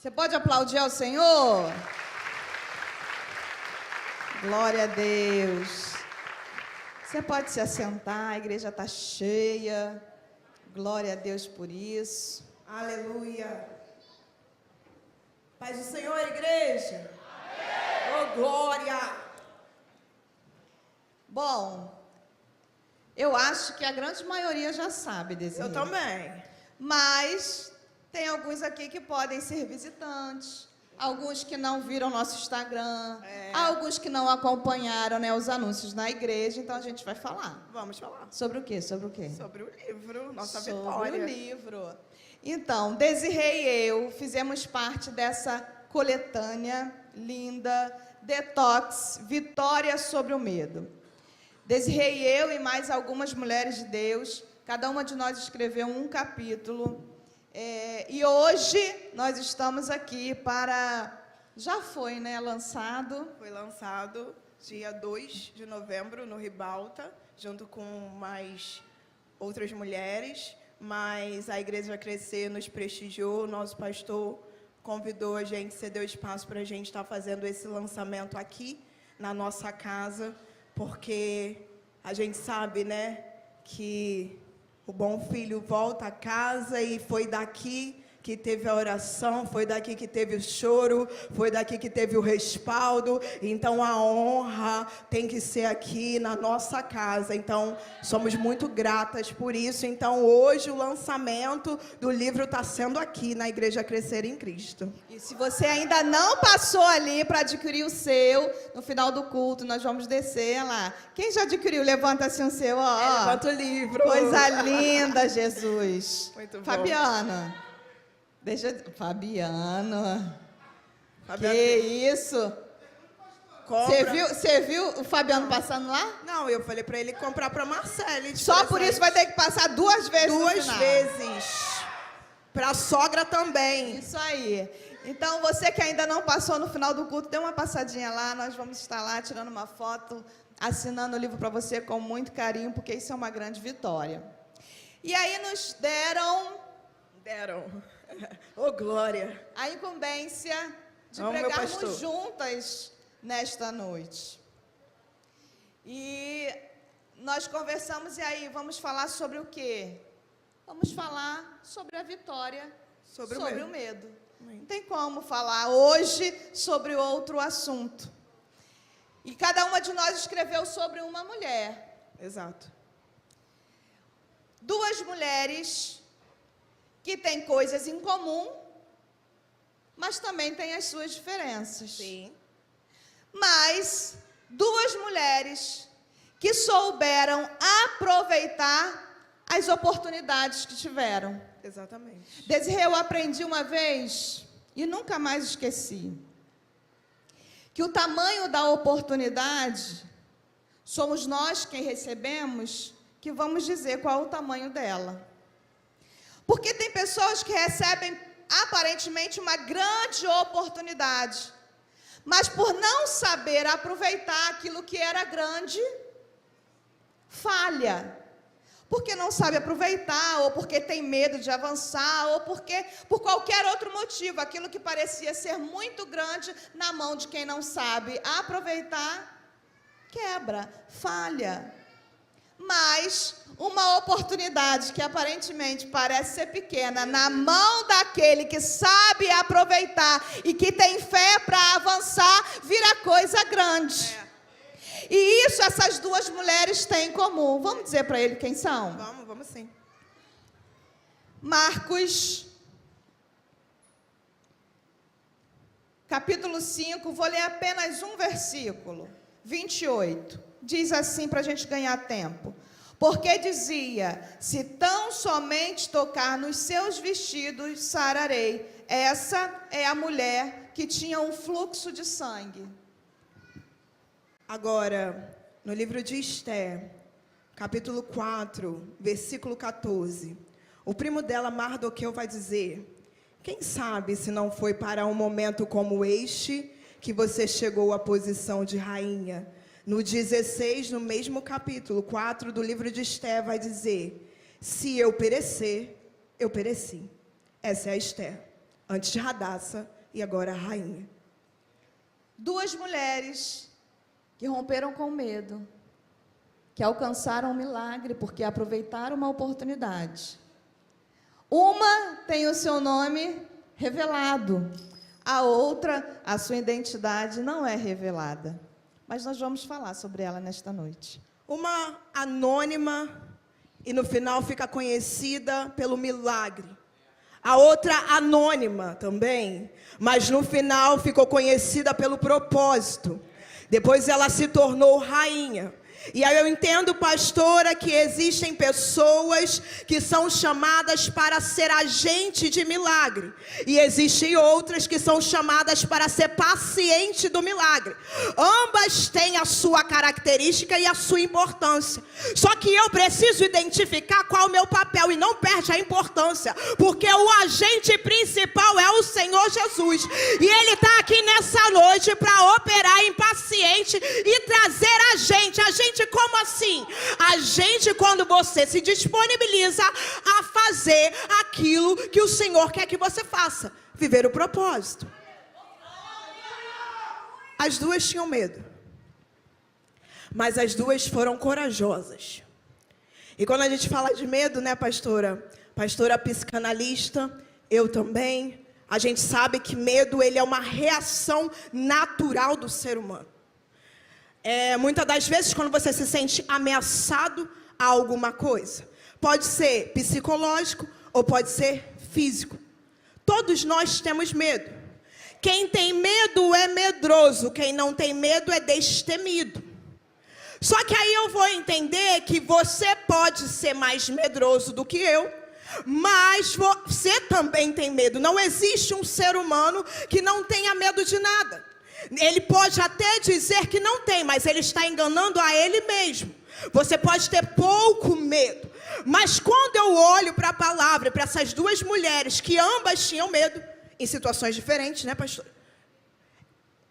Você pode aplaudir ao Senhor? Glória a Deus. Você pode se assentar, a igreja está cheia. Glória a Deus por isso. Aleluia. Paz do Senhor, igreja. Oh, glória. Bom, eu acho que a grande maioria já sabe desse Eu também. Mas tem alguns aqui que podem ser visitantes, alguns que não viram nosso Instagram, alguns que não acompanharam, né, os anúncios na igreja, então a gente vai falar. Vamos falar. Sobre o quê? Sobre o quê? Sobre o livro, nossa Sobre vitória. o livro. Então, Desirê e eu fizemos parte dessa coletânea linda, Detox, Vitória sobre o Medo. Desirê e eu e mais algumas mulheres de Deus, cada uma de nós escreveu um capítulo. E hoje nós estamos aqui para... Já foi, né, lançado? Foi lançado dia 2 de novembro no Ribalta, junto com mais outras mulheres, mas a Igreja Crescer nos prestigiou, nosso pastor convidou a gente, cedeu espaço para a gente estar fazendo esse lançamento aqui na nossa casa, porque a gente sabe, né, que o bom filho volta a casa e foi daqui que teve a oração, foi daqui que teve o choro, foi daqui que teve o respaldo. Então a honra tem que ser aqui na nossa casa. Então somos muito gratas por isso. Então hoje o lançamento do livro está sendo aqui na Igreja Crescer em Cristo. E se você ainda não passou ali para adquirir o seu, no final do culto nós vamos descer lá. Quem já adquiriu? Levanta assim o seu. Levanta o livro. Coisa linda, Jesus. Muito bom. Fabiana. Fabiano. Fabiano. Que isso? Você viu o Fabiano passando lá? Não, eu falei para ele comprar para Marcele. Só por isso vai ter que passar 2 vezes. 2 vezes. Para a sogra também. Isso aí. Então, você que ainda não passou no final do culto, dê uma passadinha lá. Nós vamos estar lá tirando uma foto, assinando o livro para você com muito carinho, porque isso é uma grande vitória. E aí nos deram Oh, glória. a incumbência de Amo meu pregarmos pastor. juntas nesta noite. E nós conversamos, e aí, vamos falar sobre o quê? Vamos falar sobre a vitória, sobre o medo. Não tem como falar hoje sobre outro assunto. E cada uma de nós escreveu sobre uma mulher. Exato. 2 mulheres que têm coisas em comum, mas também têm as suas diferenças. Sim. Mas 2 mulheres que souberam aproveitar as oportunidades que tiveram. Exatamente. Desirê, eu aprendi uma vez, e nunca mais esqueci, que o tamanho da oportunidade, somos nós quem recebemos, que vamos dizer qual é o tamanho dela. Porque tem pessoas que recebem, aparentemente, uma grande oportunidade, mas por não saber aproveitar aquilo que era grande, falha. Porque não sabe aproveitar, ou porque tem medo de avançar, ou porque, por qualquer outro motivo, aquilo que parecia ser muito grande na mão de quem não sabe aproveitar, quebra, falha. Mas uma oportunidade que aparentemente parece ser pequena, na mão daquele que sabe aproveitar e que tem fé para avançar, vira coisa grande. E isso essas 2 mulheres têm em comum. Vamos dizer para ele quem são? Vamos sim. Marcos, capítulo 5, vou ler apenas um versículo, 28. Diz assim para a gente ganhar tempo. Porque dizia, se tão somente tocar nos seus vestidos, sararei. Essa é a mulher que tinha um fluxo de sangue. Agora, no livro de Esther, capítulo 4, versículo 14, o primo dela, Mardoqueu, vai dizer, quem sabe se não foi para um momento como este que você chegou à posição de rainha? No 16, no mesmo capítulo 4 do livro de Esther, vai dizer, se eu perecer, eu pereci. Essa é a Esther, antes de Hadassah e agora a rainha. Duas mulheres que romperam com medo, que alcançaram um milagre porque aproveitaram uma oportunidade. Uma tem o seu nome revelado, a outra, a sua identidade não é revelada. Mas nós vamos falar sobre ela nesta noite. Uma anônima e no final fica conhecida pelo milagre. A outra anônima também, mas no final ficou conhecida pelo propósito. Depois ela se tornou rainha. E aí eu entendo, pastora, que existem pessoas que são chamadas para ser agente de milagre. E existem outras que são chamadas para ser paciente do milagre. Ambas têm a sua característica e a sua importância. Só que eu preciso identificar qual é o meu papel e não perde a importância. Porque o agente principal é o Senhor Jesus. E Ele está aqui nessa noite para operar em paciente e trazer a gente como assim? A gente, quando você se disponibiliza a fazer aquilo que o Senhor quer que você faça, viver o propósito. As duas tinham medo, mas as duas foram corajosas. E quando a gente fala de medo, né, pastora psicanalista, eu também, a gente sabe que medo, ele é uma reação natural do ser humano. Muitas das vezes, quando você se sente ameaçado a alguma coisa, pode ser psicológico ou pode ser físico. Todos nós temos medo. Quem tem medo é medroso, quem não tem medo é destemido. Só que aí eu vou entender que você pode ser mais medroso do que eu, mas você também tem medo. Não existe um ser humano que não tenha medo de nada. Ele pode até dizer que não tem, mas ele está enganando a ele mesmo. Você pode ter pouco medo, mas quando eu olho para a palavra, para essas duas mulheres que ambas tinham medo, em situações diferentes, né, pastor?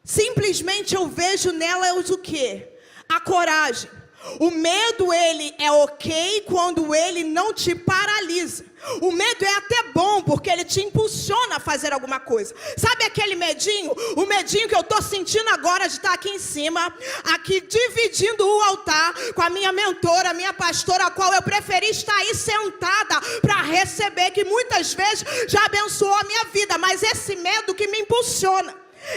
Simplesmente eu vejo nelas o quê? A coragem. O medo, ele é ok quando ele não te paralisa. O medo é até bom, porque ele te impulsiona a fazer alguma coisa. Sabe aquele medinho? O medinho que eu estou sentindo agora de estar aqui em cima, aqui dividindo o altar com a minha mentora, a minha pastora, a qual eu preferi estar aí sentada para receber, que muitas vezes já abençoou a minha vida. Mas esse medo que me impulsiona,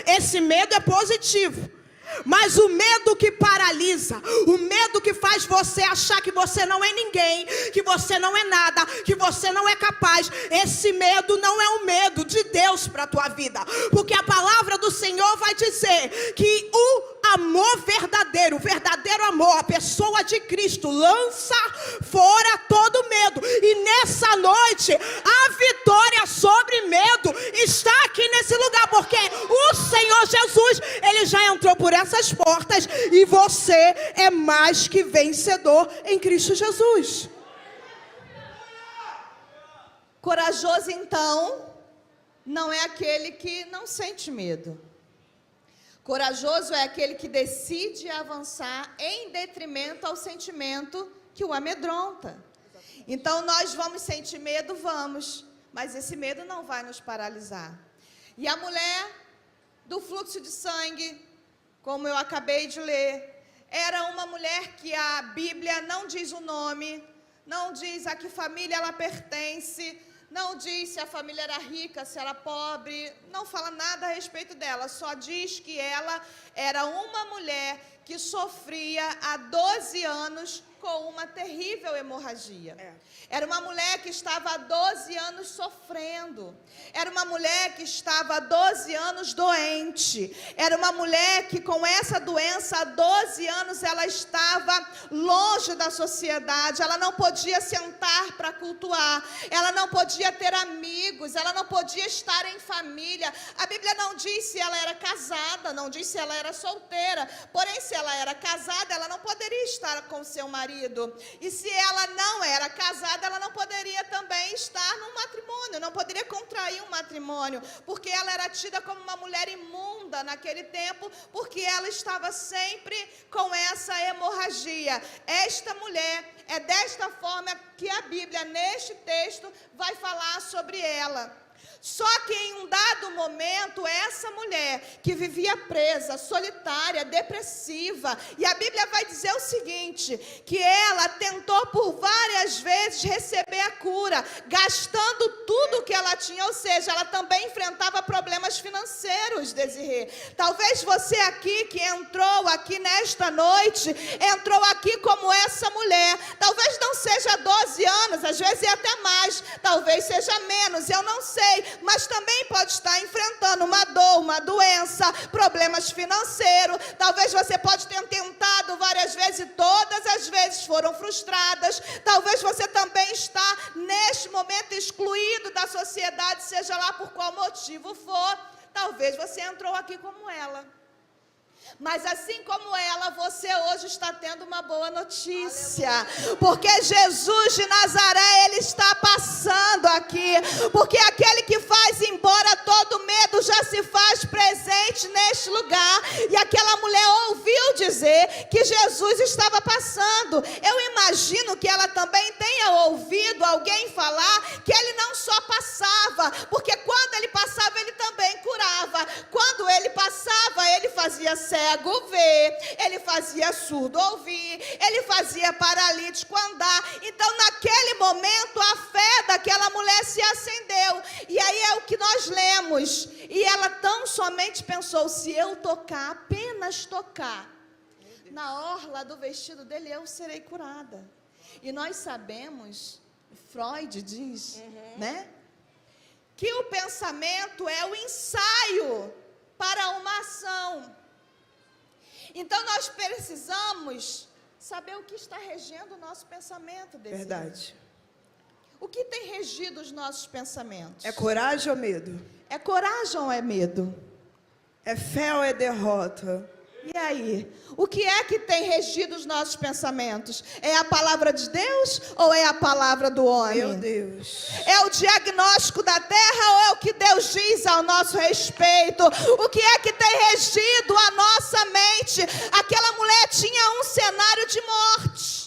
esse medo é positivo. Mas o medo que paralisa, o medo que faz você achar que você não é ninguém, que você não é nada, que você não é capaz, esse medo não é um medo de Deus para a tua vida. Porque a palavra do Senhor vai dizer que o amor verdadeiro, o verdadeiro amor, a pessoa de Cristo, lança fora todo medo. E nessa noite, a vitória sobre medo está aqui nesse lugar, porque o Senhor Jesus, Ele já entrou por essas portas e você é mais que vencedor em Cristo Jesus. Corajoso, então, não é aquele que não sente medo. Corajoso é aquele que decide avançar em detrimento ao sentimento que o amedronta. Então, nós vamos sentir medo? Vamos. Mas esse medo não vai nos paralisar. E a mulher do fluxo de sangue, como eu acabei de ler, era uma mulher que a Bíblia não diz o nome, não diz a que família ela pertence, não diz se a família era rica, se era pobre, não fala nada a respeito dela, só diz que ela era uma mulher que sofria há 12 anos com uma terrível hemorragia. Era uma mulher que estava há 12 anos sofrendo. Era uma mulher que estava há 12 anos doente. Era uma mulher que com essa doença há 12 anos ela estava longe da sociedade. Ela não podia sentar para cultuar. Ela não podia ter amigos. Ela não podia estar em família. A Bíblia não diz se ela era casada, não diz se ela era solteira. Porém, se ela era casada, ela não poderia estar com seu marido. E se ela não era casada, ela não poderia também estar num matrimônio, não poderia contrair um matrimônio, porque ela era tida como uma mulher imunda naquele tempo, porque ela estava sempre com essa hemorragia. Esta mulher, é desta forma que a Bíblia, neste texto, vai falar sobre ela. Só que em um dado momento, essa mulher que vivia presa, solitária, depressiva, e a Bíblia vai dizer o seguinte, que ela tentou por várias vezes receber a cura, gastando tudo que ela tinha, ou seja, ela também enfrentava problemas financeiros, Desirê. Talvez você aqui que entrou aqui nesta noite, entrou aqui como essa mulher, talvez não seja 12 anos, às vezes é até mais, talvez seja menos, eu não sei, mas também pode estar enfrentando uma dor, uma doença, problemas financeiros. Talvez você pode ter tentado várias vezes e todas as vezes foram frustradas. Talvez você também está neste momento excluído da sociedade, seja lá por qual motivo for. Talvez você entrou aqui como ela. Mas assim como ela, você hoje está tendo uma boa notícia. Aleluia. Porque Jesus de Nazaré, Ele está passando aqui. Porque aquele que faz embora todo medo já se faz presente neste lugar. E aquela mulher ouviu dizer que Jesus estava passando. Eu imagino que ela também tenha ouvido alguém falar que Ele não só passava. Porque quando Ele passava, Ele também curava. Quando Ele passava, Ele fazia cego ver, Ele fazia surdo ouvir, Ele fazia paralítico andar. Então naquele momento a fé daquela mulher se acendeu, e aí é o que nós lemos, e ela tão somente pensou, se eu tocar, apenas tocar na orla do vestido dele, eu serei curada. E nós sabemos, Freud diz, né, que o pensamento é o ensaio para uma ação. Então nós precisamos saber o que está regendo o nosso pensamento. Verdade. O que tem regido os nossos pensamentos? É coragem ou medo? É coragem ou é medo? É fé ou é derrota? E aí? O que é que tem regido os nossos pensamentos? É a palavra de Deus ou é a palavra do homem? Meu Deus. É o diagnóstico da terra ou é o que Deus diz ao nosso respeito? O que é que tem regido a nossa mente? Aquela mulher tinha um cenário de morte.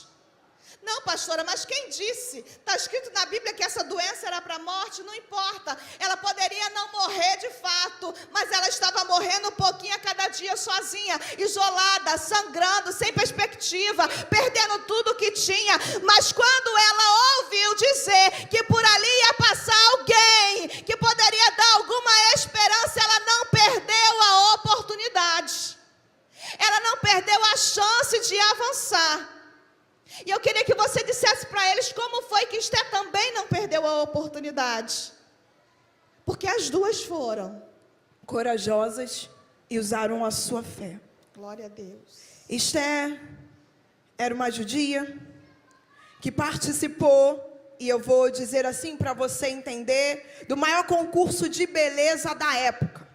Não, pastora, mas quem disse? Está escrito na Bíblia que essa doença era para a morte? Não importa. Ela poderia não morrer de fato, mas ela estava morrendo um pouquinho a cada dia sozinha, isolada, sangrando, sem perspectiva, perdendo tudo que tinha. Mas quando ela ouviu dizer que por ali ia passar alguém que poderia dar alguma esperança, ela não perdeu a oportunidade. Ela não perdeu a chance de avançar. E eu queria que você dissesse para eles como foi que Esté também não perdeu a oportunidade. Porque as duas foram corajosas e usaram a sua fé. Glória a Deus. Esté era uma judia que participou, e eu vou dizer assim para você entender, do maior concurso de beleza da época.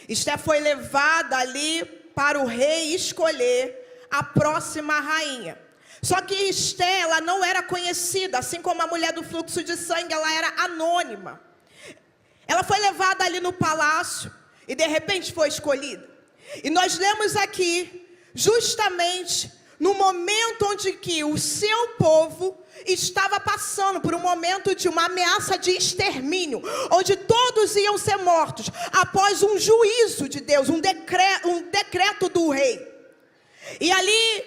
Esté foi levada ali para o rei escolher a próxima rainha. Só que Esté, ela não era conhecida, assim como a mulher do fluxo de sangue, ela era anônima. Ela foi levada ali no palácio e de repente foi escolhida. E nós lemos aqui, justamente no momento onde que o seu povo estava passando por um momento de uma ameaça de extermínio, onde todos iam ser mortos, após um juízo de Deus, um decreto do rei. E ali,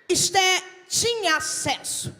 Esté tinha acesso.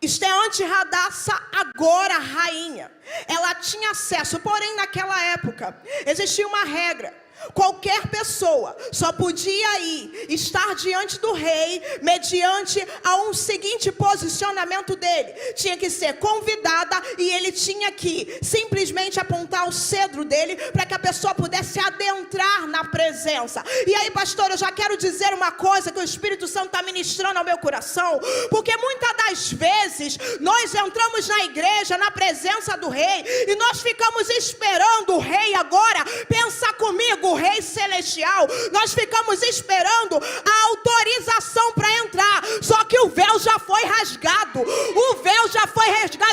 Esté antes Hadassa, agora rainha. Ela tinha acesso, porém naquela época existia uma regra. Qualquer pessoa só podia estar diante do rei mediante a um seguinte posicionamento dele. Tinha que ser convidada e ele tinha que simplesmente apontar o cedro dele para que a pessoa pudesse adentrar na presença. E aí, pastor, eu já quero dizer uma coisa que o Espírito Santo está ministrando ao meu coração, porque muitas das vezes nós entramos na igreja, na presença do rei, e nós ficamos esperando o rei agora. Pensa comigo, o rei celestial, nós ficamos esperando a autorização para entrar, só que o véu já foi rasgado,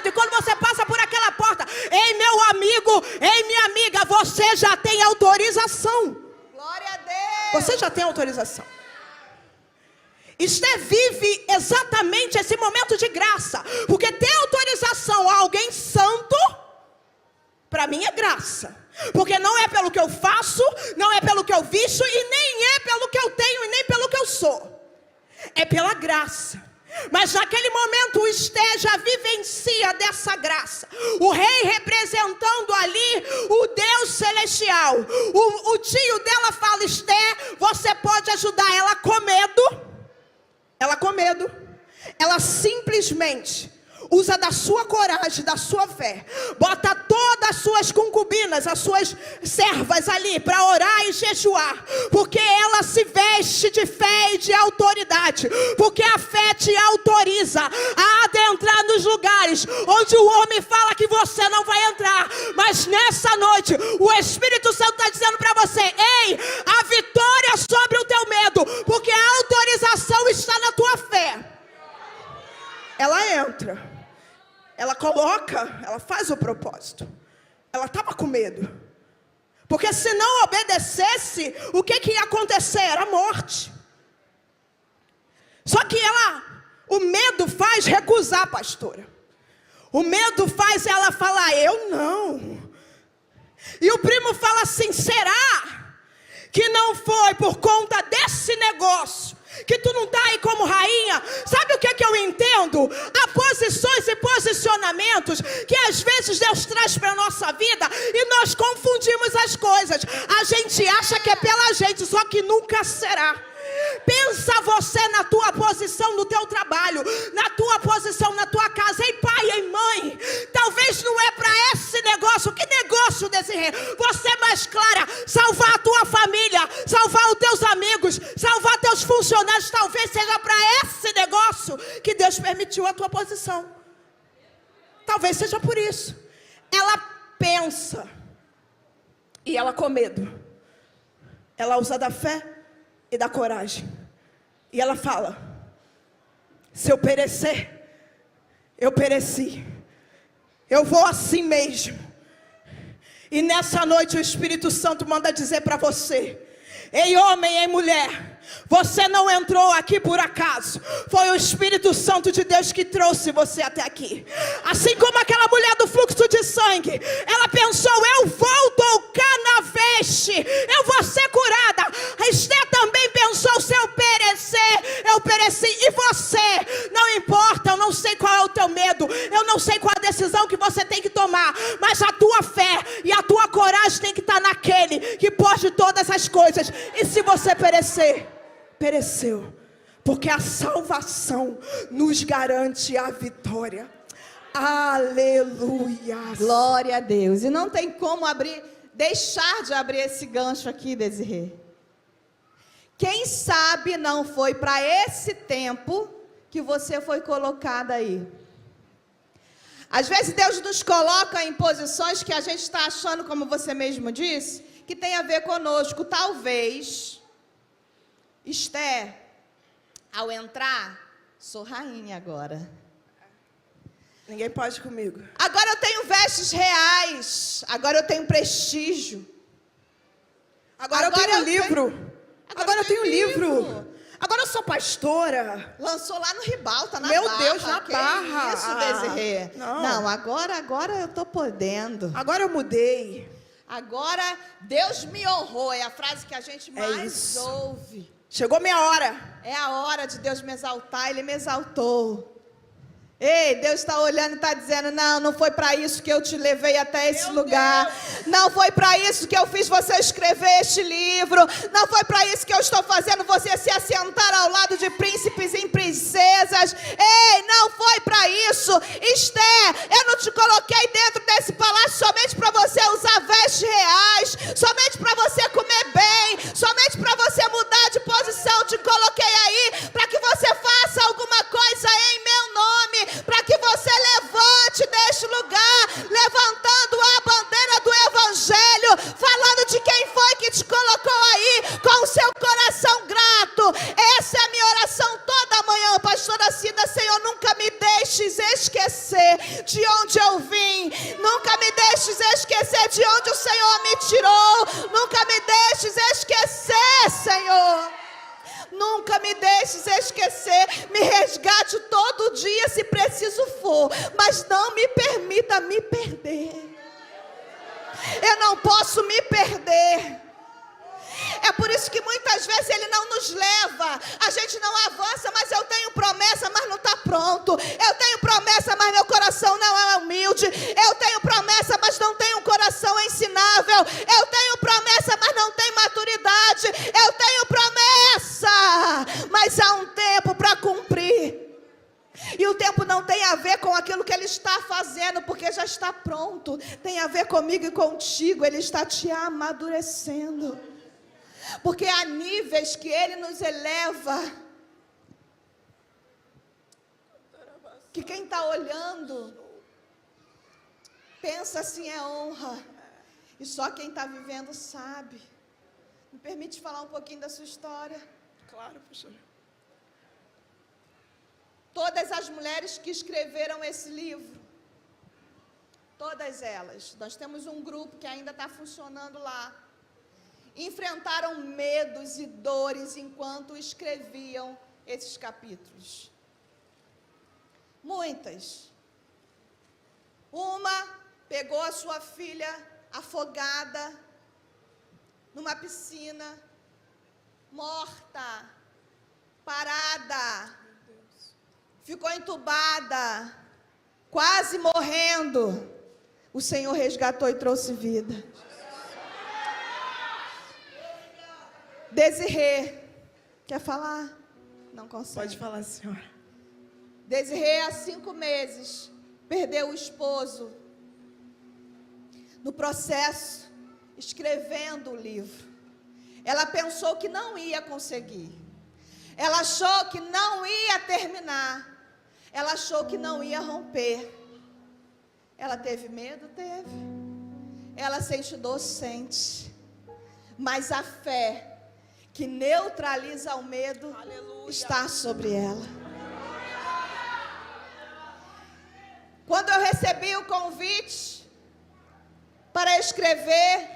e quando você passa por aquela porta, ei meu amigo, ei minha amiga, você já tem autorização. Glória a Deus. Você já tem autorização. Esté vive exatamente esse momento de graça, porque ter autorização a alguém santo Para mim é graça. Porque não é pelo que eu faço, não é pelo que eu visto, e nem é pelo que eu tenho, e nem pelo que eu sou. É pela graça. Mas naquele momento o Esté já vivencia dessa graça. O rei representando ali o Deus celestial. O tio dela fala: Esté, você pode ajudar. Ela com medo. Ela simplesmente usa da sua coragem, da sua fé, bota todas as suas concubinas, as suas servas ali para orar e jejuar, porque ela se veste de fé e de autoridade, porque a fé te autoriza a adentrar nos lugares onde o homem fala que você não vai entrar. Mas nessa noite o Espírito Santo está dizendo para você: ei, a vitória sobre o teu medo, porque a autorização está na tua fé. Ela entra, ela coloca, ela faz o propósito. Ela estava com medo, porque se não obedecesse, o que ia acontecer? Era morte. Só que o medo faz recusar, pastora. O medo faz ela falar: eu não. E o primo fala assim: será que não foi por conta desse negócio que tu não está aí como rainha? Sabe o que eu entendo? Há posições e posicionamentos que às vezes Deus traz para a nossa vida e nós confundimos as coisas. A gente acha que é pela gente, só que nunca será. Pensa você na tua posição no teu trabalho, na tua posição na tua casa. Ei pai, ei mãe, talvez não é para esse negócio. Que negócio desse rei? Você mais clara, salvar a tua família, salvar os teus amigos, salvar teus funcionários. Talvez seja para esse negócio que Deus permitiu a tua posição. Talvez seja por isso. Ela pensa e ela com medo, ela usa da fé e da coragem. E ela fala: se eu perecer, eu pereci. Eu vou assim mesmo. E nessa noite o Espírito Santo manda dizer para você: ei homem, ei mulher, você não entrou aqui por acaso. Foi o Espírito Santo de Deus que trouxe você até aqui. Assim como aquela mulher do fluxo de sangue, ela pensou: eu vou tocar na veste, eu vou ser curada. A Esté também pensou: se eu perecer, eu pereci. E você, não importa, eu não sei qual é o teu medo, eu não sei qual a decisão que você tem que tomar, mas a tua fé e a tua coragem tem que estar naquele que pode todas as coisas. E se você perecer, pereceu, porque a salvação nos garante a vitória. Aleluia. Glória a Deus. E não tem como deixar de abrir esse gancho aqui, Desirê. Quem sabe não foi para esse tempo que você foi colocada aí. Às vezes Deus nos coloca em posições que a gente está achando, como você mesmo disse, que tem a ver conosco. Talvez Esté, ao entrar, sou rainha agora. Ninguém pode comigo. Agora eu tenho vestes reais. Agora eu tenho prestígio. Agora eu tenho livro. Agora eu tenho livro. Agora eu sou pastora. Lançou lá no Ribalta, na Meu Barra. Deus, na que Barra. Isso, Desirê. Não, agora eu tô podendo. Agora eu mudei. Agora Deus me honrou. É a frase que a gente mais ouve. Chegou minha hora. É a hora de Deus me exaltar. Ele me exaltou. Ei, Deus está olhando e está dizendo: não foi para isso que eu te levei até esse lugar. Não foi para isso que eu fiz você escrever este livro. Não foi para isso que eu estou fazendo você se assentar ao lado de príncipes e princesas. Ei, não foi para isso. Esté, eu não te coloquei dentro desse palácio somente para você usar vestes reais, somente para você comer bem, somente para você mudar de posição. Te coloquei aí para que você faça alguma coisa em meu nome, para que você levante deste lugar, levantando a bandeira do Evangelho, falando de quem foi que te colocou aí, com o seu coração grato. Essa é a minha oração toda manhã, pastora Cida. Senhor, nunca me deixes esquecer de onde eu vim, nunca me deixes esquecer de onde o Senhor me tirou, nunca me deixes esquecer, Senhor. Nunca me deixes esquecer. Me resgate todo dia se preciso for, mas não me permita me perder. Eu não posso me perder. É por isso que muitas vezes Ele não nos leva. A gente não avança, mas eu tenho promessa, mas não está pronto. Eu tenho promessa, mas meu coração não é humilde. Eu tenho promessa, mas não tenho um coração ensinável. Eu tenho promessa, mas não tenho maturidade. Eu tenho promessa, mas há um tempo para cumprir. E o tempo não tem a ver com aquilo que Ele está fazendo, porque já está pronto. Tem a ver comigo e contigo. Ele está te amadurecendo. Porque há níveis que Ele nos eleva, que quem está olhando pensa assim, é honra. E só quem está vivendo sabe. Me permite falar um pouquinho da sua história? Claro, pastora. Todas as mulheres que escreveram esse livro, todas elas, nós temos um grupo que ainda está funcionando lá, enfrentaram medos e dores enquanto escreviam esses capítulos. Muitas. Uma pegou a sua filha afogada numa piscina, morta, parada, ficou entubada, quase morrendo. O Senhor resgatou e trouxe vida. Desirê, quer falar? Não consegue. Pode falar, senhora. Desirê, há 5 meses, perdeu o esposo. No processo, escrevendo o livro. Ela pensou que não ia conseguir. Ela achou que não ia terminar. Ela achou que não ia romper. Ela teve medo? Teve. Ela sente dor? Sente. Mas a fé que neutraliza o medo, aleluia, está sobre ela. Quando eu recebi o convite para escrever,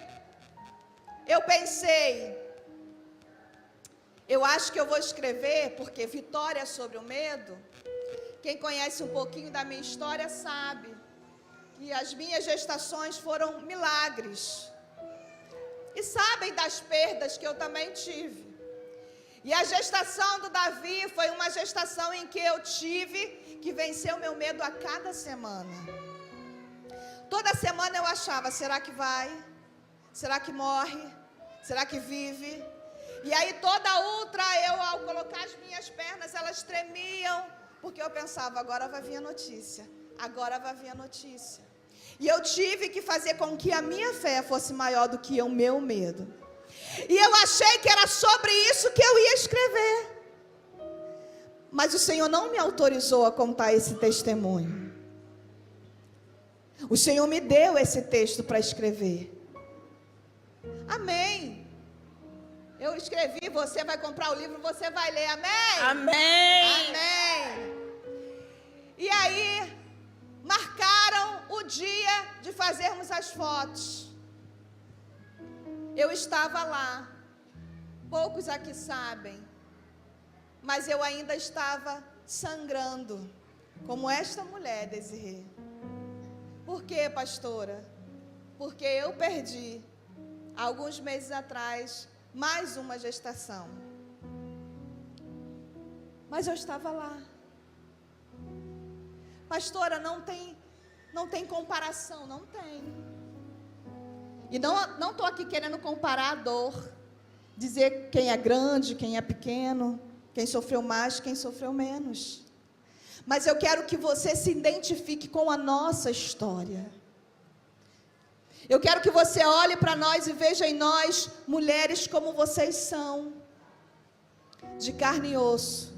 eu pensei, eu acho que eu vou escrever, porque vitória sobre o medo, quem conhece um pouquinho da minha história sabe que as minhas gestações foram milagres. E sabem das perdas que eu também tive. E a gestação do Davi foi uma gestação em que eu tive que vencer o meu medo a cada semana. Toda semana eu achava, será que vai? Será que morre? Será que vive? E aí toda ultra, eu ao colocar as minhas pernas, elas tremiam, porque eu pensava, agora vai vir a notícia. Agora vai vir a notícia. E eu tive que fazer com que a minha fé fosse maior do que o meu medo. E eu achei que era sobre isso que eu ia escrever. Mas o Senhor não me autorizou a contar esse testemunho. O Senhor me deu esse texto para escrever. Amém. Eu escrevi, você vai comprar o livro, você vai ler. Amém? Amém. Amém. E aí, marcaram o dia de fazermos as fotos. Eu estava lá. Poucos aqui sabem. Mas eu ainda estava sangrando. Como esta mulher, Desirê. Por quê, pastora? Porque eu perdi, alguns meses atrás, mais uma gestação. Mas eu estava lá. Pastora, não tem comparação, não tem. E não estou aqui querendo comparar a dor, dizer quem é grande, quem é pequeno, quem sofreu mais, quem sofreu menos. Mas eu quero que você se identifique com a nossa história. Eu quero que você olhe para nós e veja em nós mulheres como vocês são, de carne e osso,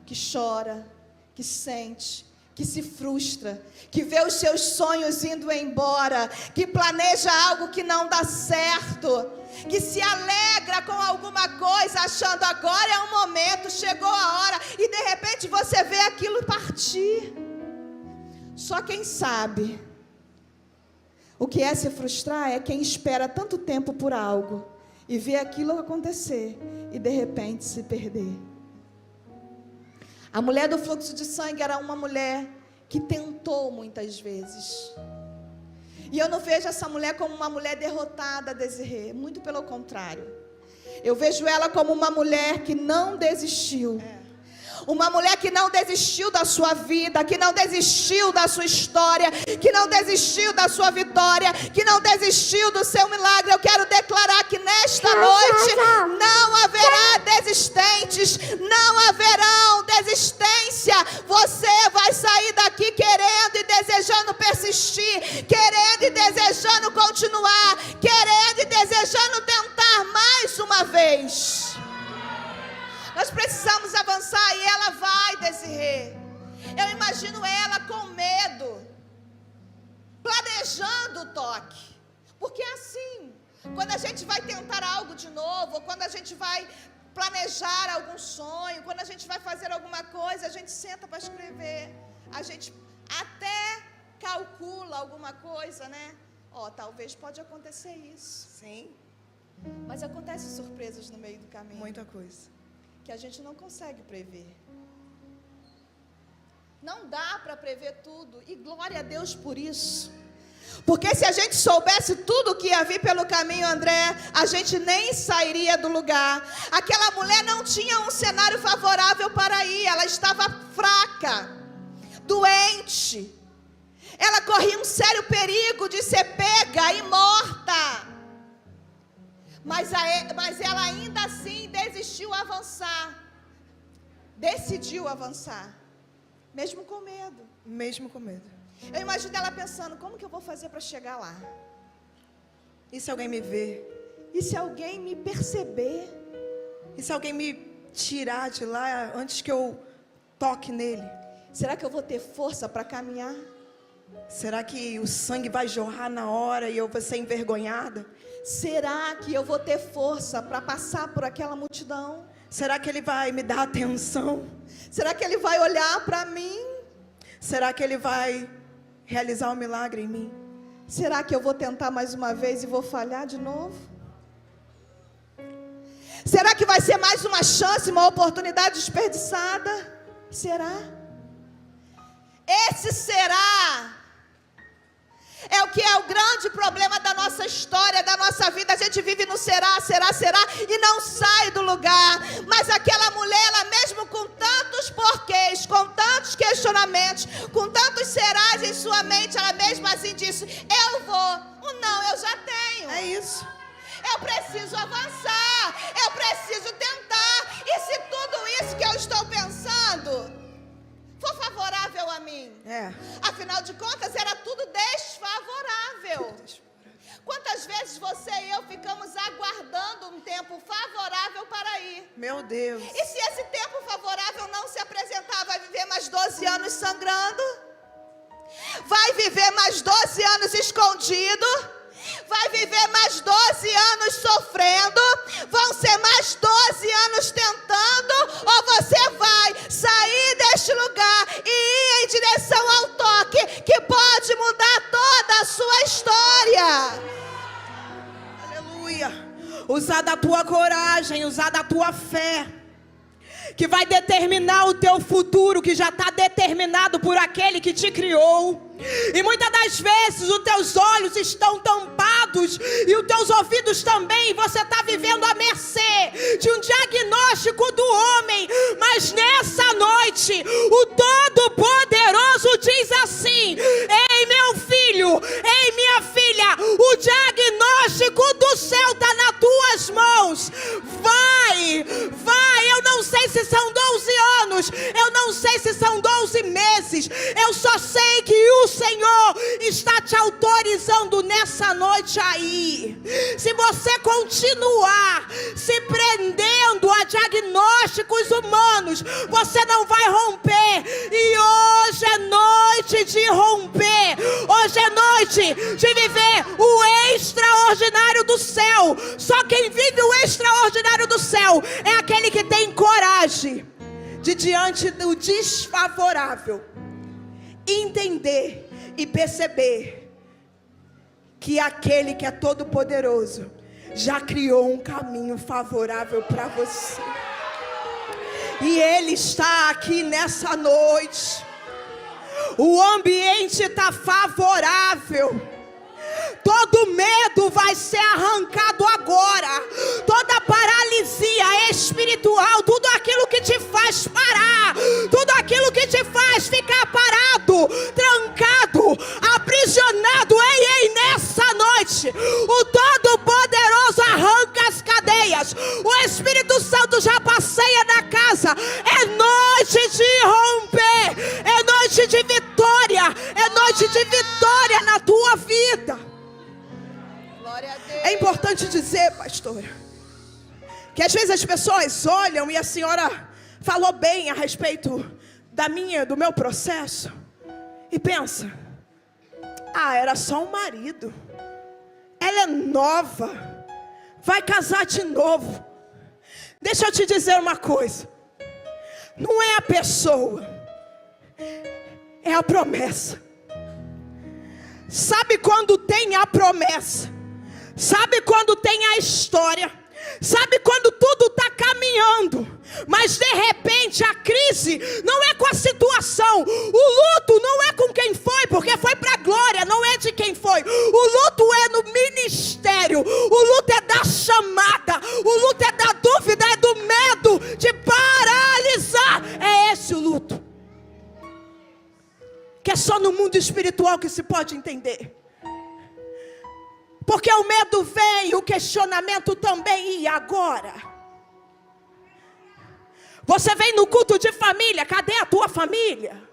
que chora, que sente, que se frustra, que vê os seus sonhos indo embora, que planeja algo que não dá certo, que se alegra com alguma coisa, achando agora é o momento, chegou a hora, e de repente você vê aquilo partir. Só quem sabe o que é se frustrar é quem espera tanto tempo por algo e vê aquilo acontecer e de repente se perder. A mulher do fluxo de sangue era uma mulher que tentou muitas vezes. E eu não vejo essa mulher como uma mulher derrotada, Desirê. Muito pelo contrário. Eu vejo ela como uma mulher que não desistiu. Uma mulher que não desistiu da sua vida, que não desistiu da sua história, que não desistiu da sua vitória, que não desistiu do seu milagre. Eu quero declarar que nesta noite não haverá desistentes, não haverão desistência. Você vai sair daqui querendo e desejando persistir, querendo e desejando continuar, querendo e desejando tentar mais uma vez. Nós precisamos avançar e ela vai, Desirê. Eu imagino ela com medo, planejando o toque. Porque é assim, quando a gente vai tentar algo de novo, ou quando a gente vai planejar algum sonho, quando a gente vai fazer alguma coisa, a gente senta para escrever. A gente até calcula alguma coisa, né? Talvez pode acontecer isso. Sim. Mas acontecem surpresas no meio do caminho. Muita coisa. Que a gente não consegue prever. Não dá para prever tudo. E glória a Deus por isso. Porque se a gente soubesse tudo o que ia vir pelo caminho, André, a gente nem sairia do lugar. Aquela mulher não tinha um cenário favorável para ir. Ela estava fraca, doente. Ela corria um sério perigo de ser pega e morta. Mas ela ainda assim decidiu avançar, mesmo com medo. Mesmo com medo. Eu imagino ela pensando, como que eu vou fazer para chegar lá? E se alguém me ver? E se alguém me perceber? E se alguém me tirar de lá antes que eu toque nele? Será que eu vou ter força para caminhar? Será que o sangue vai jorrar na hora e eu vou ser envergonhada? Será que eu vou ter força para passar por aquela multidão? Será que ele vai me dar atenção? Será que ele vai olhar para mim? Será que ele vai realizar um milagre em mim? Será que eu vou tentar mais uma vez e vou falhar de novo? Será que vai ser mais uma chance, uma oportunidade desperdiçada? Será? Esse será é o que é o grande problema da nossa história, da nossa vida. A gente vive no será e não sai do lugar. Mas aquela mulher, ela mesmo com tantos porquês, com tantos questionamentos, com tantos serás em sua mente, ela mesma assim disse, eu vou, o não eu já tenho. É isso. Eu preciso avançar, eu preciso tentar. E se tudo isso que eu estou pensando for favorável a mim? Afinal de contas, era tudo desfavorável. Quantas vezes você e eu ficamos aguardando um tempo favorável para ir? Meu Deus. E se esse tempo favorável não se apresentar, vai viver mais 12 anos sangrando? Vai viver mais 12 anos escondido? Vai viver mais 12 anos sofrendo? Vão ser mais 12 anos tentando? Ou você vai sair deste lugar e ir em direção ao toque que pode mudar toda a sua história? Aleluia. Usar da tua coragem, usar da tua fé, que vai determinar o teu futuro, que já está determinado por aquele que te criou. E muitas das vezes os teus olhos estão tampados e os teus ouvidos também. Você está vivendo à mercê de um diagnóstico do homem. Mas nessa noite o Todo-Poderoso diz assim: ei meu filho, ei minha filha, o diagnóstico do céu está nas tuas mãos. Vai, eu não sei se são 12 anos, eu não sei se são 12 meses, eu só sei que o Senhor está te autorizando nessa noite aí. Se você continuar se prendendo a diagnósticos humanos, você não vai romper. E hoje é noite de romper. Hoje é noite de viver o extraordinário do céu. Só quem vive o extraordinário do céu é aquele que tem coragem de, diante do desfavorável, entender e perceber que aquele que é todo poderoso já criou um caminho favorável para você. E Ele está aqui nessa noite. O ambiente está favorável. todo medo vai ser arrancado agora. Toda paralisia espiritual, tudo aquilo que te faz parar, tudo aquilo que te faz ficar parado, trancado, aprisionado. Ei, nessa noite, o Todo-Poderoso arranca as cadeias. O Espírito Santo já passeia na casa. É noite de romper, é noite de vitória, é noite de vitória na tua vida. Glória a Deus. É importante dizer, pastora, que às vezes as pessoas olham, e a senhora falou bem a respeito do meu processo, e pensa: era só um marido, ela é nova, vai casar de novo. Deixa eu te dizer uma coisa: não é a pessoa, é a promessa. Sabe quando tem a promessa? Sabe quando tem a história? Sabe quando tudo está caminhando, mas de repente a crise não é com a situação, o luto não é com quem foi, porque foi para a glória, não é de quem foi. O luto é no ministério, o luto é da chamada, o luto é da dúvida, é do medo de paralisar. É esse o luto, que é só no mundo espiritual que se pode entender. Porque o medo vem, o questionamento também. E agora? Você vem no culto de família, cadê a tua família?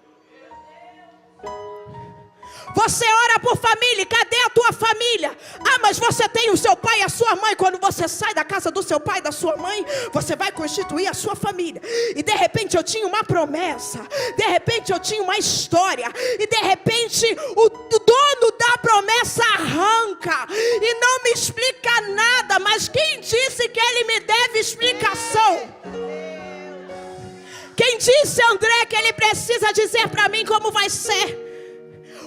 Você ora por família, cadê a tua família? Mas você tem o seu pai e a sua mãe. Quando você sai da casa do seu pai e da sua mãe, você vai constituir a sua família. E de repente eu tinha uma promessa, de repente eu tinha uma história, e de repente o dono da promessa arranca e não me explica nada. Mas quem disse que ele me deve explicação? Quem disse, André, que ele precisa dizer para mim como vai ser?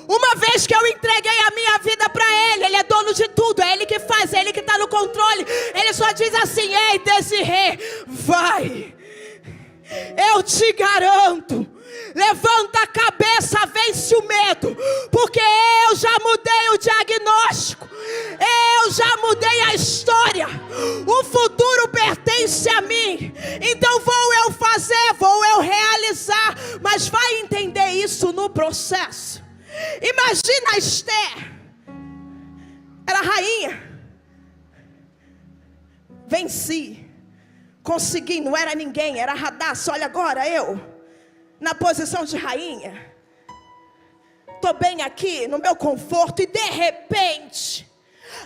Uma vez que eu entreguei a minha vida para Ele é dono de tudo, é Ele que faz, é Ele que está no controle. Ele só diz assim: ei, Desirê, vai, eu te garanto, levanta a cabeça, vence o medo, porque eu já mudei o diagnóstico, eu já mudei a história, o futuro pertence a mim. Então vou eu fazer, vou eu realizar, mas vai entender isso no processo. Imagina a Esther, era rainha, venci, consegui, não era ninguém, era Hadassah. Olha agora eu, na posição de rainha, estou bem aqui, no meu conforto, e de repente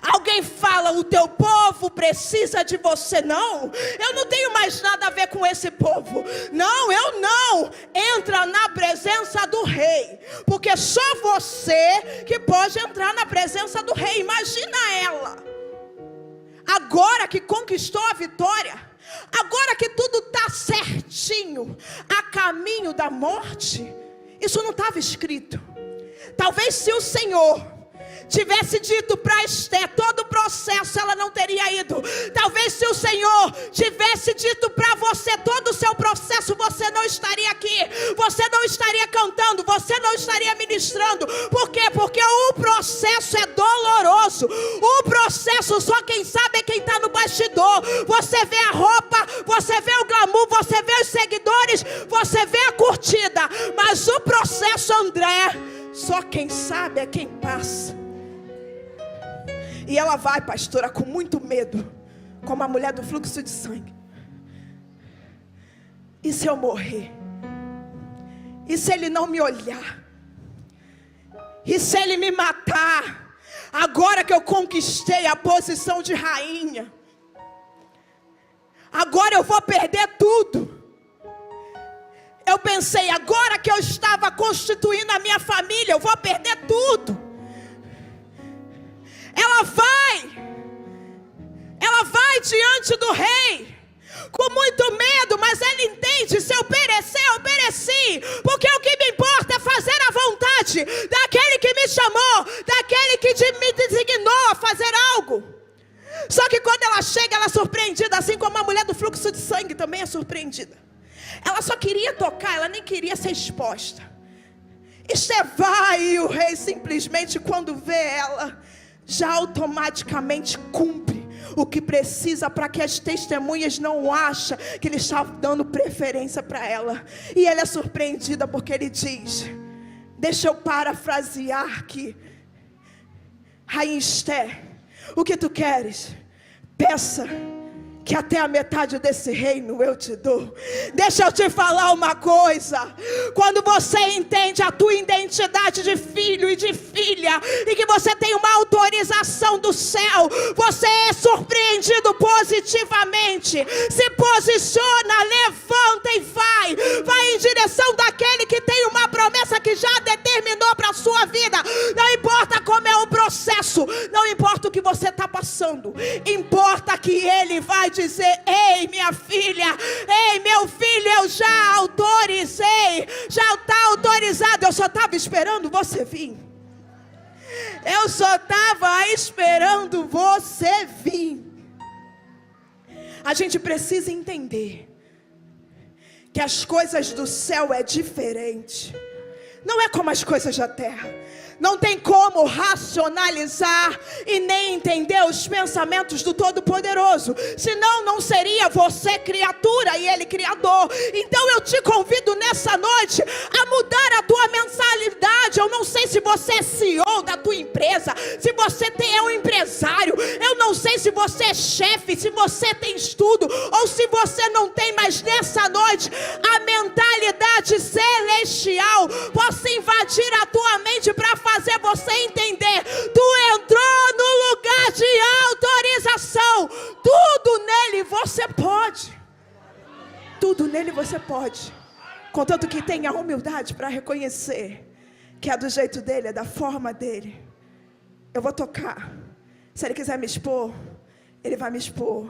alguém fala: o teu povo precisa de você. Não, eu não tenho mais nada a ver com esse povo. Não, eu não. Entra na presença do rei, porque só você que pode entrar na presença do rei. Imagina ela, agora que conquistou a vitória, agora que tudo está certinho, a caminho da morte. Isso não estava escrito. Talvez se o Senhor tivesse dito para Esther todo o processo, ela não teria ido. Talvez se o Senhor tivesse dito para você todo o seu processo, você não estaria aqui, você não estaria cantando, você não estaria ministrando. Por quê? Porque o processo é doloroso. O processo só quem sabe é quem está no bastidor. Você vê a roupa, você vê o glamour, você vê os seguidores, você vê a curtida, mas o processo, André, só quem sabe é quem passa. E ela vai, pastora, com muito medo, como a mulher do fluxo de sangue. E se eu morrer? E se ele não me olhar? E se ele me matar? Agora que eu conquistei a posição de rainha, agora eu vou perder tudo. Eu pensei, agora que eu estava constituindo a minha família, eu vou perder tudo. Ela vai diante do rei, com muito medo, mas ela entende: se eu perecer, eu pereci, porque o que me importa é fazer a vontade daquele que me chamou, daquele que me designou a fazer algo. Só que quando ela chega, ela é surpreendida, assim como a mulher do fluxo de sangue também é surpreendida. Ela só queria tocar, ela nem queria ser exposta. Esther vai, e o rei simplesmente, quando vê ela, já automaticamente cumpre o que precisa para que as testemunhas não achem que ele está dando preferência para ela. E ela é surpreendida porque ele diz, deixa eu parafrasear aqui, Rainha Esther, o que tu queres? Peça, que até a metade desse reino eu te dou. Deixa eu te falar uma coisa, quando você entende a tua identidade de filho e de filha, e que você tem uma autorização do céu, você é surpreendido positivamente. Se posiciona, levanta e vai em direção daquele que tem uma promessa que já determinou para a sua vida. Não importa como é o processo, não importa o que você está passando, importa que ele vai dizer, ei minha filha, ei meu filho, eu já autorizei, já está autorizado, eu só estava esperando você vir. Eu só estava esperando você vir. A gente precisa entender que as coisas do céu é diferente. Não é como as coisas da terra. Não tem como racionalizar e nem entender os pensamentos do Todo-Poderoso. Senão não seria você criatura e ele criador. Então eu te convido nessa noite a mudar a tua mentalidade. Eu não sei se você é CEO da tua empresa, se você é um empresário. Eu não sei se você é chefe, se você tem estudo ou se você não tem, mas nessa noite a mentalidade celestial possa invadir a tua mente para fazer você entender, tu entrou no lugar de autorização, tudo nele você pode, tudo nele você pode, contanto que tenha humildade para reconhecer que é do jeito dele, é da forma dele. Eu vou tocar, se ele quiser me expor, ele vai me expor,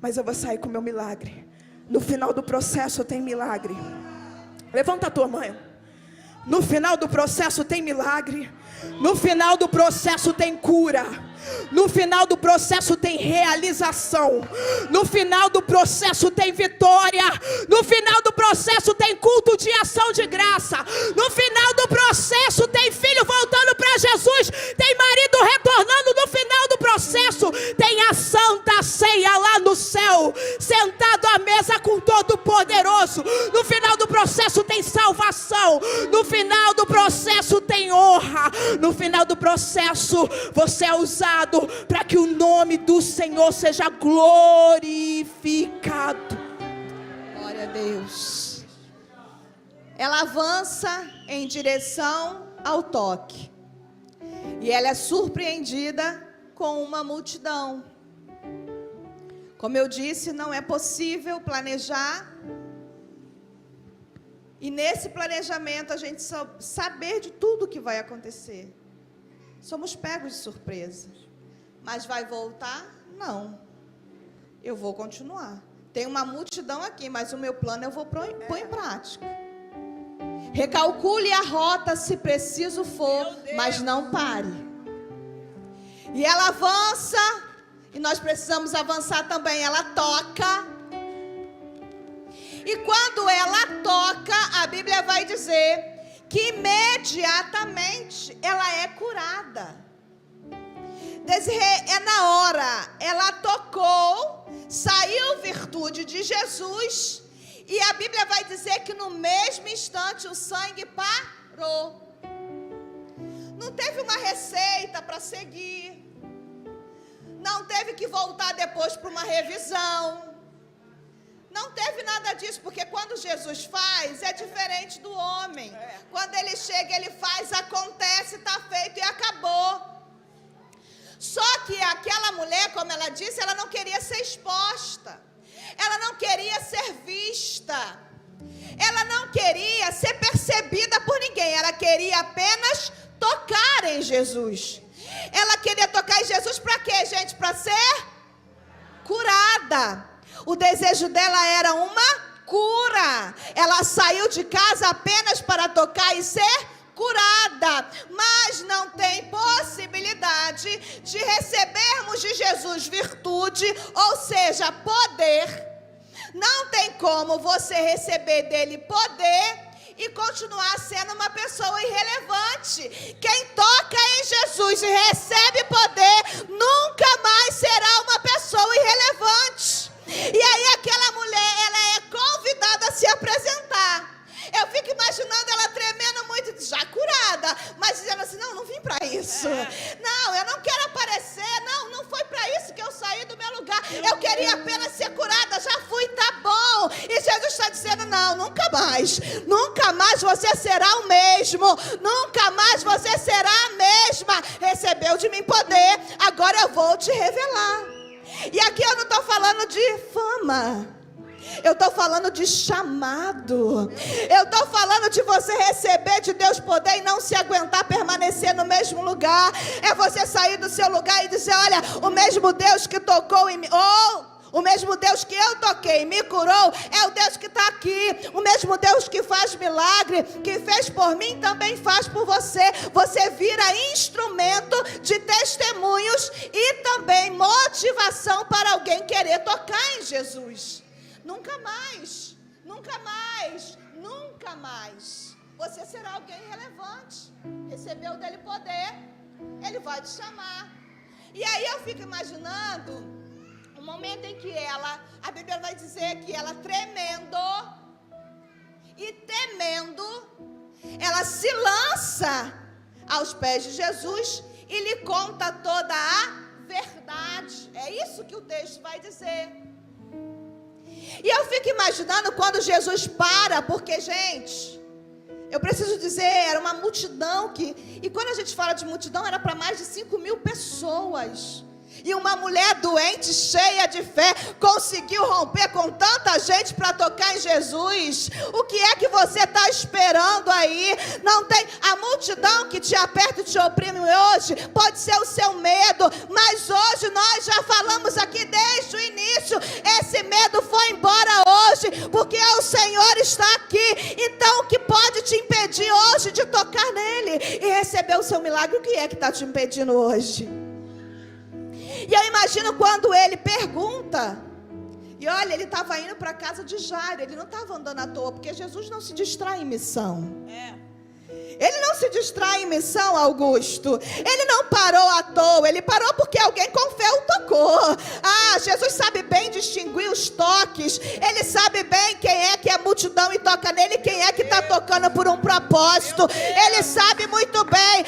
mas eu vou sair com o meu milagre. No final do processo tem milagre. Levanta a tua mão. No final do processo tem milagre. No final do processo tem cura. No final do processo tem realização. No final do processo tem vitória. No final do processo tem culto de ação de graça. No final do processo tem filho voltando para Jesus. Tem marido retornando. No final do processo tem a santa ceia lá no céu, sentado à mesa com todo poderoso. No final do processo tem salvação. No final do processo tem honra. No final do processo você é usado para que o nome do Senhor seja glorificado. Glória a Deus. Ela avança em direção ao toque. E ela é surpreendida com uma multidão. Como eu disse, não é possível planejar. E nesse planejamento a gente saber de tudo que vai acontecer. Somos pegos de surpresa. Mas vai voltar? Não. Eu vou continuar. Tem uma multidão aqui, mas o meu plano eu vou pôr em prática. Recalcule a rota se preciso for, mas não pare. E ela avança, e nós precisamos avançar também. Ela toca. E quando ela toca, a Bíblia vai dizer que imediatamente ela é curada. É na hora, ela tocou, saiu virtude de Jesus, e a Bíblia vai dizer que no mesmo instante o sangue parou. Não teve uma receita para seguir, não teve que voltar depois para uma revisão, não teve nada disso, porque quando Jesus faz, é diferente do homem. Quando ele chega, ele faz, acontece, está feito e acabou. Só que aquela mulher, como ela disse, ela não queria ser exposta. Ela não queria ser vista. Ela não queria ser percebida por ninguém. Ela queria apenas tocar em Jesus. Ela queria tocar em Jesus para quê, gente? Para ser curada. O desejo dela era uma cura. Ela saiu de casa apenas para tocar e ser curada, mas não tem possibilidade de recebermos de Jesus virtude, ou seja, poder. Não tem como você receber dele poder e continuar sendo uma pessoa irrelevante. Quem toca em Jesus e recebe poder, nunca mais será uma pessoa irrelevante. E aí aquela mulher, ela é convidada a se apresentar. Eu fico imaginando ela tremendo muito, já curada, mas dizendo assim, não vim para isso. Não, eu não quero aparecer, não foi para isso que eu saí do meu lugar. Eu queria apenas ser curada, já fui, tá bom. E Jesus está dizendo, não, nunca mais você será o mesmo, nunca mais você será a mesma. Recebeu de mim poder, agora eu vou te revelar. E aqui eu não estou falando de fama. Eu estou falando de chamado. Eu estou falando de você receber de Deus poder e não se aguentar permanecer no mesmo lugar. É você sair do seu lugar e dizer, olha, o mesmo Deus que tocou em mim, o mesmo Deus que eu toquei, me curou, é o Deus que está aqui. O mesmo Deus que faz milagre, que fez por mim, também faz por você. Você vira instrumento de testemunhos e também motivação para alguém querer tocar em Jesus. Nunca mais você será alguém relevante. Recebeu dele poder, ele vai te chamar. E aí eu fico imaginando o momento em que a Bíblia vai dizer que ela tremendo e temendo, ela se lança aos pés de Jesus e lhe conta toda a verdade. É isso que o texto vai dizer. E eu fico imaginando quando Jesus para, porque, gente, eu preciso dizer, era uma multidão e quando a gente fala de multidão, era para mais de 5.000 pessoas. E uma mulher doente, cheia de fé, conseguiu romper com tanta gente para tocar em Jesus. O que é que você está esperando aí? Não tem a multidão que te aperta e te oprime hoje. Pode ser o seu medo, mas hoje nós já falamos aqui desde o início. Esse medo foi embora hoje, porque o Senhor está aqui. Então o que pode te impedir hoje de tocar nele e receber o seu milagre? O que é que está te impedindo hoje? E eu imagino quando ele pergunta, e olha, ele estava indo para a casa de Jairo, ele não estava andando à toa, porque Jesus não se distrai em missão. Ele não se distrai em missão, Augusto. Ele não parou à toa, ele parou porque alguém com fé o tocou. Jesus sabe bem distinguir os toques. Ele sabe bem quem é que é multidão e toca nele, quem é que está tocando por um propósito. Ele sabe muito bem.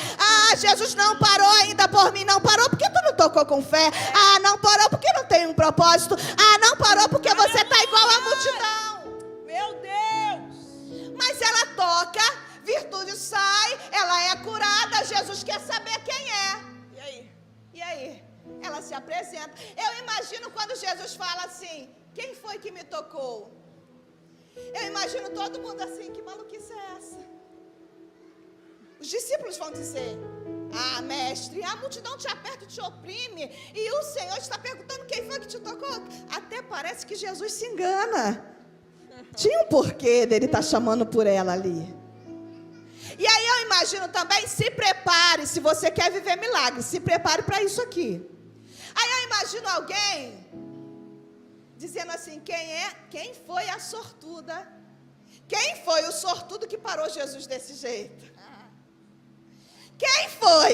Jesus não parou ainda por mim. Não parou porque tu não tocou com fé. Não parou porque não tem um propósito. Não parou porque você está igual à multidão. Meu Deus! Mas ela toca, virtude sai, ela é curada. Jesus quer saber quem é. E aí? Ela se apresenta. Eu imagino quando Jesus fala assim, quem foi que me tocou? Eu imagino todo mundo assim, que maluquice é essa? Os discípulos vão dizer, mestre, a multidão te aperta e te oprime, e o Senhor está perguntando quem foi que te tocou. Até parece que Jesus se engana. Tinha um porquê dele estar chamando por ela ali. E aí eu imagino também, se prepare, se você quer viver milagre, se prepare para isso aqui. Aí eu imagino alguém dizendo assim, quem foi a sortuda? Quem foi o sortudo que parou Jesus desse jeito? Quem foi?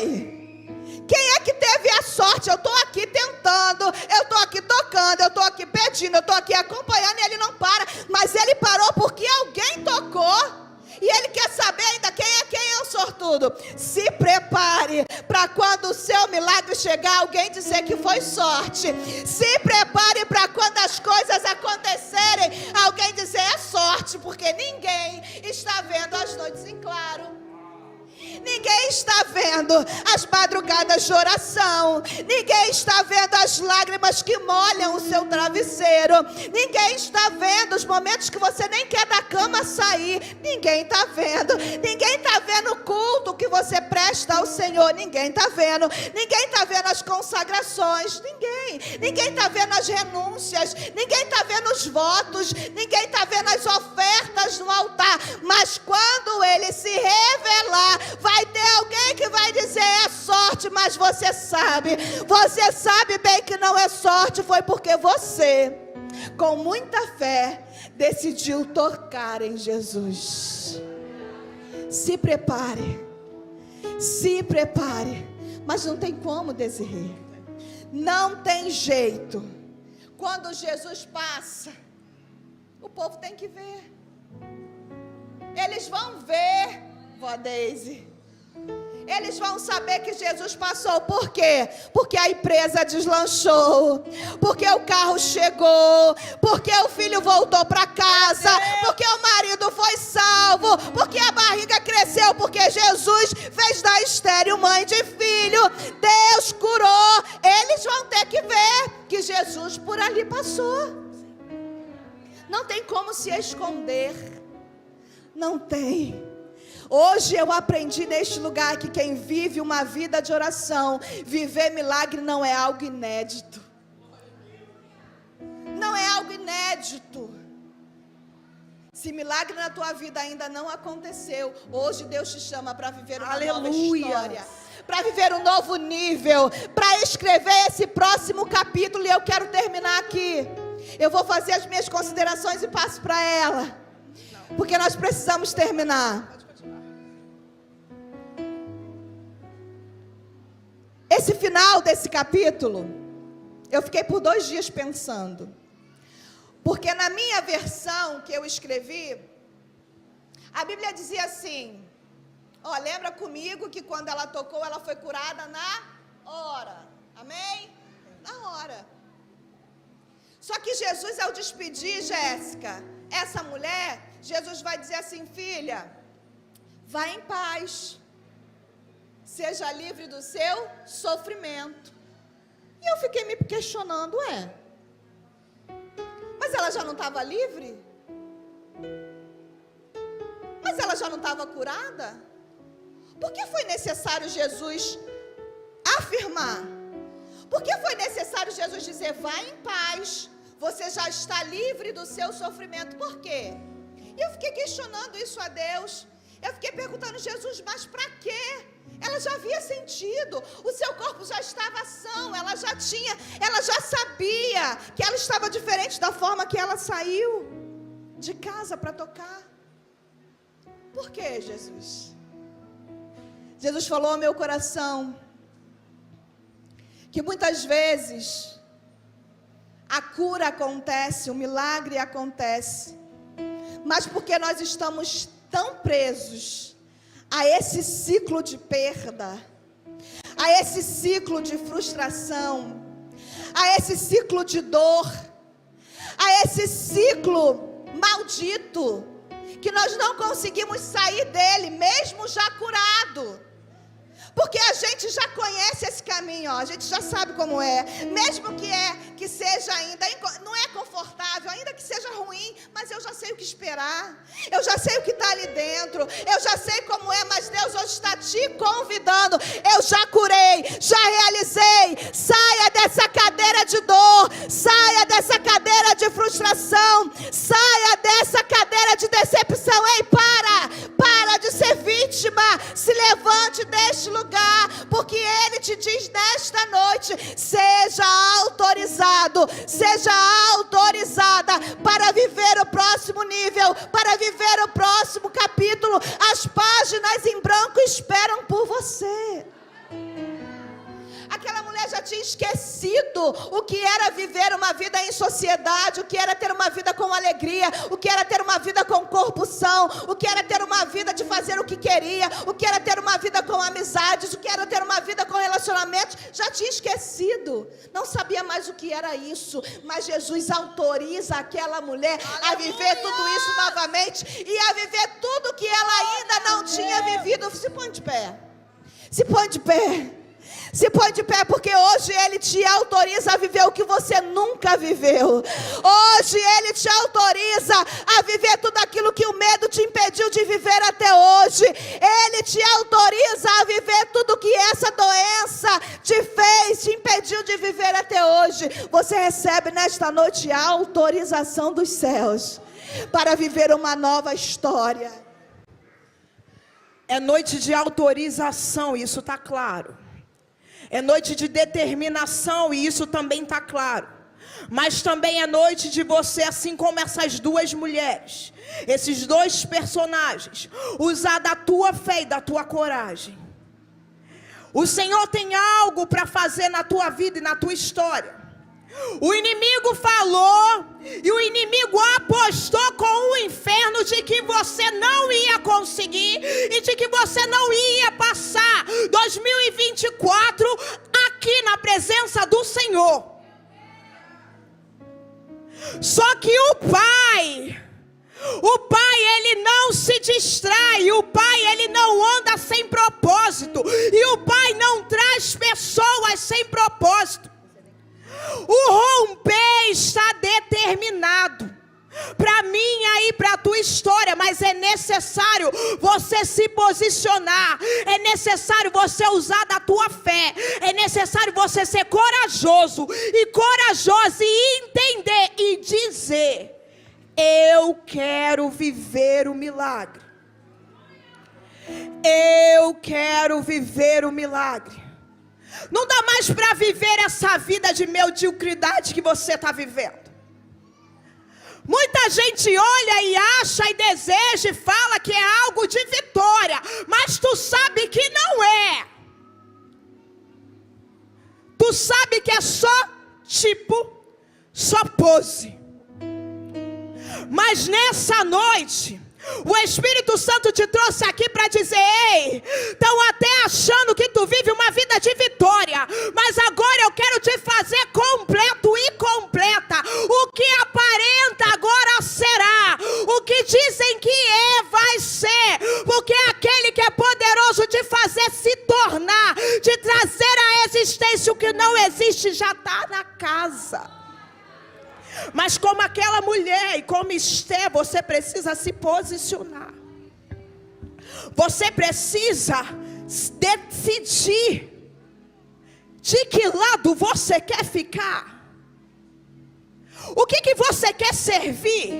Quem é que teve a sorte? Eu estou aqui tentando, eu estou aqui tocando, eu estou aqui pedindo, eu estou aqui acompanhando e ele não para. Mas ele parou porque alguém tocou. E ele quer saber ainda quem é o sortudo. Se prepare para quando o seu milagre chegar, alguém dizer que foi sorte. Se prepare para quando as coisas acontecerem, alguém dizer é sorte, porque ninguém está vendo as noites em claro. Ninguém está vendo as madrugadas de oração. Ninguém está vendo as lágrimas que molham o seu travesseiro. Ninguém está vendo os momentos que você nem quer da cama sair. Ninguém está vendo. Ninguém está vendo o culto que você presta ao Senhor. Ninguém está vendo. Ninguém está vendo as consagrações. Ninguém está vendo as renúncias. Ninguém está vendo os votos. Ninguém está vendo as ofertas no altar. Mas quando ele se revelar, vai ter alguém que vai dizer é sorte, mas você sabe bem que não é sorte, foi porque você, com muita fé, decidiu tocar em Jesus. Se prepare. Se prepare. Mas não tem como, Desirê. Não tem jeito. Quando Jesus passa, o povo tem que ver. Eles vão ver, vó Deise. Eles vão saber que Jesus passou. Por quê? Porque a empresa deslanchou. Porque o carro chegou. Porque o filho voltou para casa. Porque o marido foi salvo. Porque a barriga cresceu. Porque Jesus fez da estéril mãe de filho. Deus curou. Eles vão ter que ver que Jesus por ali passou. Não tem como se esconder. Não tem. Hoje eu aprendi neste lugar que quem vive uma vida de oração, viver milagre não é algo inédito. Não é algo inédito. Se milagre na tua vida ainda não aconteceu, hoje Deus te chama para viver uma nova história, para viver um novo nível, para escrever esse próximo capítulo. E eu quero terminar aqui. Eu vou fazer as minhas considerações e passo para ela, porque nós precisamos terminar. Esse final desse capítulo, eu fiquei por 2 dias pensando. Porque na minha versão que eu escrevi, a Bíblia dizia assim, ó, lembra comigo que quando ela tocou, ela foi curada na hora. Amém? Na hora. Só que Jesus, ao despedir Jéssica, essa mulher, Jesus vai dizer assim, filha, vá em paz. Seja livre do seu sofrimento. E eu fiquei me questionando, mas ela já não estava livre? Mas ela já não estava curada? Por que foi necessário Jesus afirmar? Por que foi necessário Jesus dizer, vá em paz, você já está livre do seu sofrimento? Por quê? E eu fiquei questionando isso a Deus. Eu fiquei perguntando, Jesus, mas para quê? Ela já havia sentido, o seu corpo já estava são, ela já sabia que ela estava diferente da forma que ela saiu de casa para tocar. Por quê, Jesus? Jesus falou ao meu coração que muitas vezes a cura acontece, o milagre acontece, mas porque nós estamos tão presos a esse ciclo de perda, a esse ciclo de frustração, a esse ciclo de dor, a esse ciclo maldito, que nós não conseguimos sair dele, mesmo já curado. Porque a gente já conhece esse caminho, ó, a gente já sabe como é. Mesmo que seja ainda, não é confortável, ainda que seja ruim, mas eu já sei o que esperar. Eu já sei o que está ali dentro. Eu já sei como é, mas Deus hoje está te convidando. Eu já curei, já realizei. Saia dessa cadeira de dor, saia dessa cadeira de frustração, saia dessa cadeira de decepção. Ei, para de ser vítima. Se levante deste lugar, porque Ele te diz nesta noite, seja autorizada para viver o próximo nível, para viver o próximo capítulo. As páginas em branco esperam por você. Aquela mulher já tinha esquecido o que era viver uma vida em sociedade, o que era ter uma vida com alegria, o que era ter uma vida com corpo são, o que era ter uma vida de fazer o que queria, o que era ter uma vida com amizades, o que era ter uma vida com relacionamentos. Já tinha esquecido, não sabia mais o que era isso, mas Jesus autoriza aquela mulher a viver tudo isso novamente e a viver tudo que ela ainda não tinha vivido. Se põe de pé, se põe de pé. Se põe de pé, porque hoje Ele te autoriza a viver o que você nunca viveu. Hoje Ele te autoriza a viver tudo aquilo que o medo te impediu de viver até hoje. Ele te autoriza a viver tudo que essa doença te impediu de viver até hoje. Você recebe nesta noite a autorização dos céus para viver uma nova história. É noite de autorização, isso está claro. É noite de determinação e isso também está claro. Mas também é noite de você, assim como essas duas mulheres, esses dois personagens, usar da tua fé e da tua coragem. O Senhor tem algo para fazer na tua vida e na tua história. O inimigo falou e o inimigo apostou com o inferno de que você não ia conseguir e de que você não ia passar 2024 aqui na presença do Senhor. Só que o Pai, ele não se distrai, o Pai, ele não anda sem propósito, e o Pai não traz pessoas sem propósito. O romper está determinado para minha e para a tua história, mas é necessário você se posicionar, é necessário você usar da tua fé, é necessário você ser corajoso e corajosa e entender e dizer: eu quero viver o milagre. Eu quero viver o milagre. Não dá mais para viver essa vida de mediocridade que você está vivendo. Muita gente olha e acha e deseja e fala que é algo de vitória, mas tu sabe que não é. Tu sabe que é só pose. Mas nessa noite, o Espírito Santo te trouxe aqui para dizer: ei, estão até achando que tu vive uma vida de vitória, mas agora eu quero te fazer completo e completa. O que aparenta agora será, o que dizem que é, vai ser, porque aquele que é poderoso de fazer se tornar, de trazer à existência o que não existe, já está na casa. Mas como aquela mulher e como Esther, você precisa se posicionar. Você precisa decidir de que lado você quer ficar. O que você quer servir?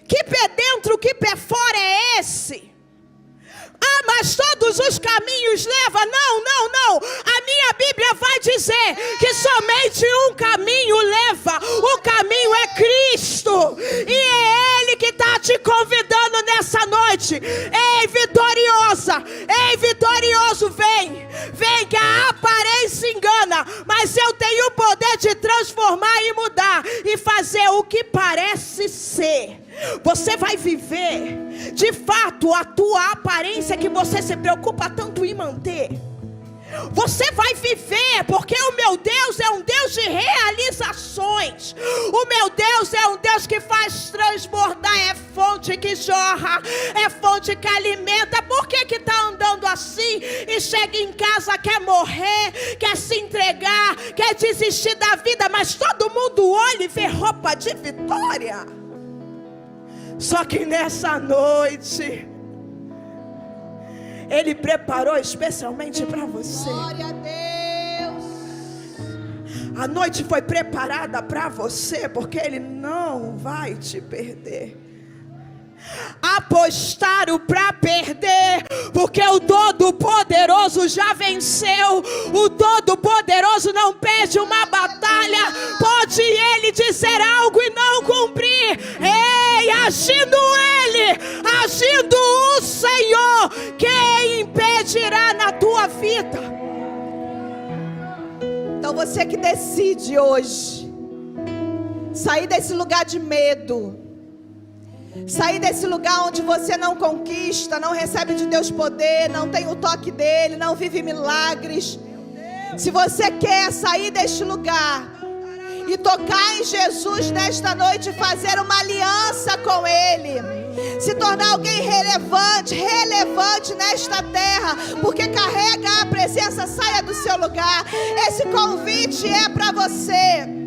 Que pé dentro, que pé fora é esse? Ah, mas todos os caminhos levam. Não. A minha Bíblia vai dizer que somente um caminho leva. O caminho é Cristo. E é Ele que está te convidando nessa noite. Ei, vitoriosa. Ei, vitorioso, vem. Vem, que a aparência engana. Mas eu tenho o poder de transformar e mudar. E fazer o que parece ser. Você vai viver, de fato, a tua aparência que você se preocupa tanto em manter. Você vai viver, porque o meu Deus é um Deus de realizações. O meu Deus é um Deus que faz transbordar, é fonte que jorra, é fonte que alimenta. Por que está andando assim e chega em casa, quer morrer, quer se entregar, quer desistir da vida, mas todo mundo olha e vê roupa de vitória? Só que nessa noite, Ele preparou especialmente para você. Glória a Deus. A noite foi preparada para você, porque Ele não vai te perder. Apostaram para perder, porque o Todo-Poderoso já venceu. O Todo-Poderoso não perde uma batalha. Pode Ele dizer algo e não cumprir. Ei, agindo Ele, agindo o Senhor, quem impedirá na tua vida? Então você que decide hoje sair desse lugar de medo, sair desse lugar onde você não conquista, não recebe de Deus poder, não tem o toque dele, não vive milagres. Se você quer sair deste lugar e tocar em Jesus nesta noite, fazer uma aliança com Ele, se tornar alguém relevante nesta terra, porque carrega a presença, saia do seu lugar. Esse convite é para você.